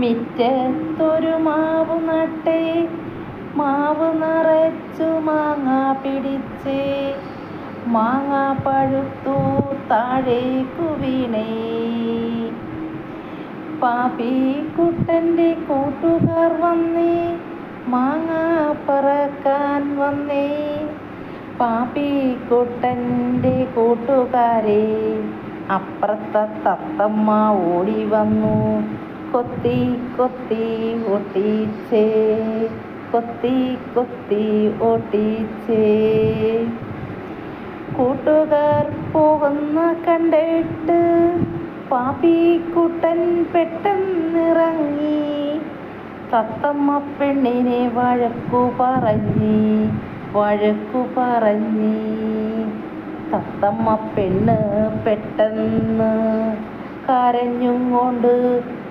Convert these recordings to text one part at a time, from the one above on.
മിറ്റത്തൊരു മാവ് നട്ടേ, മാവ് നിറച്ചു മാങ്ങ പിടിച്ചേ, മാങ്ങ പഴുത്തു താഴേക്കു വീണേ. പാപ്പിക്കുട്ടൻ്റെ കൂട്ടുകാർ വന്നേ, മാങ്ങ പറക്കാൻ വന്നേ. പാപ്പിക്കുട്ടൻ്റെ കൂട്ടുകാരെ അപ്പുറത്തെ തത്തമ്മ ഓടി വന്നു, കൊത്തി കൊത്തി ഒട്ടിച്ചേ, കൊത്തി കൊത്തി ഒട്ടിച്ചേ. കൂട്ടുകാർ പോകുന്ന കണ്ടിട്ട് പാപ്പിക്കുട്ടൻ പെട്ടെന്നിറങ്ങി, തത്തമ്മ പെണ്ണിനെ വഴക്കു പറഞ്ഞി. തത്തമ്മ പെണ്ണ് പെട്ടെന്ന് കരഞ്ഞും കൊണ്ട്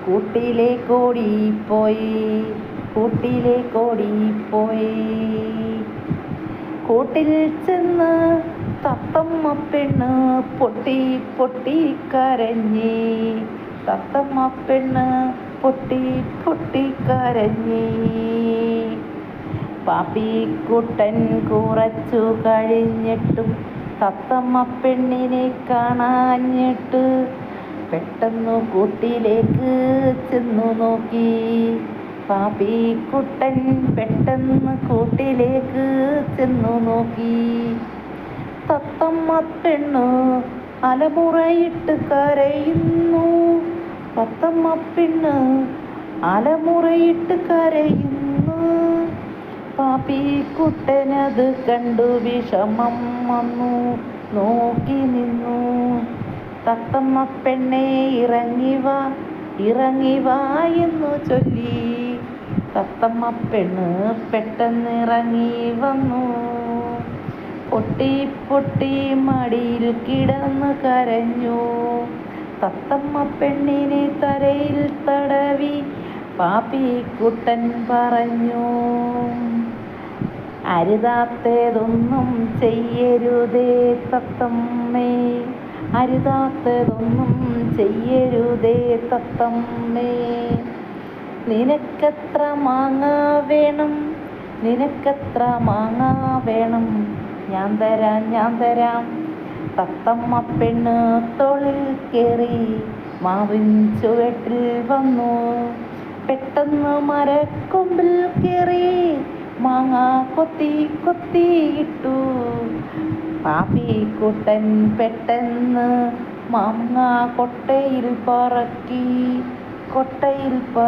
കൂട്ടിലേക്കോടിപ്പോയി. കൂട്ടിൽ ചെന്ന് തത്തമ്മ പെണ്ണ് പൊട്ടി പൊട്ടി കരഞ്ഞി. തത്തമ്മ പെണ്ണ് പൊട്ടി പൊട്ടി കരഞ്ഞി. പാപ്പിക്കുട്ടൻ കുറച്ചു കഴിഞ്ഞിട്ടും തത്തമ്മ പെണ്ണിനെ കാണാഞ്ഞിട്ട് പെട്ടെന്ന് കൂട്ടിലേക്ക് ചെന്നു നോക്കി. പാപ്പിക്കുട്ടൻ പെട്ടെന്ന് കൂട്ടിലേക്ക് ചെന്നു നോക്കി. തത്തമ്മ പെണ്ണ് അലമുറയിട്ട് കരയുന്നു. തത്തമ്മ പെണ്ണ് അലമുറയിട്ട് കരയുന്നു. പാപ്പിക്കുട്ടനത് കണ്ടു വിഷമം വന്നു, നോക്കി നിന്നു. തത്തമ്മ പെണ്ണെ ഇറങ്ങി വാ എന്നു ചൊല്ലി. തത്തമ്മ പെണ്ണ് പെട്ടെന്നിറങ്ങി വന്നു. പൊട്ടി പൊട്ടി മടിയിൽ കിടന്ന് കരഞ്ഞു. തത്തമ്മ പെണ്ണിനെ തലയിൽ തടവി പാപ്പിക്കുട്ടൻ പറഞ്ഞു, അരുതാത്തതൊന്നും ചെയ്യരുതേ തത്തമ്മേ, അരുതാത്തതൊന്നും ചെയ്യരുതേ തത്തമ്മേ. നിനക്കെത്ര മാങ്ങ വേണം, ഞാൻ തരാം. തത്തമ്മ പെണ്ണ് തോളിൽ കയറി മാവിൻ ചുവട്ടിൽ വന്നു. പെട്ടെന്ന് മരക്കൊമ്പിൽ കയറി മാങ്ങ കൊത്തി ഇട്ടു. പാപ്പിക്കുട്ടൻ പെട്ടെന്ന് മാങ്ങ കൊട്ടയിൽ പറക്കി.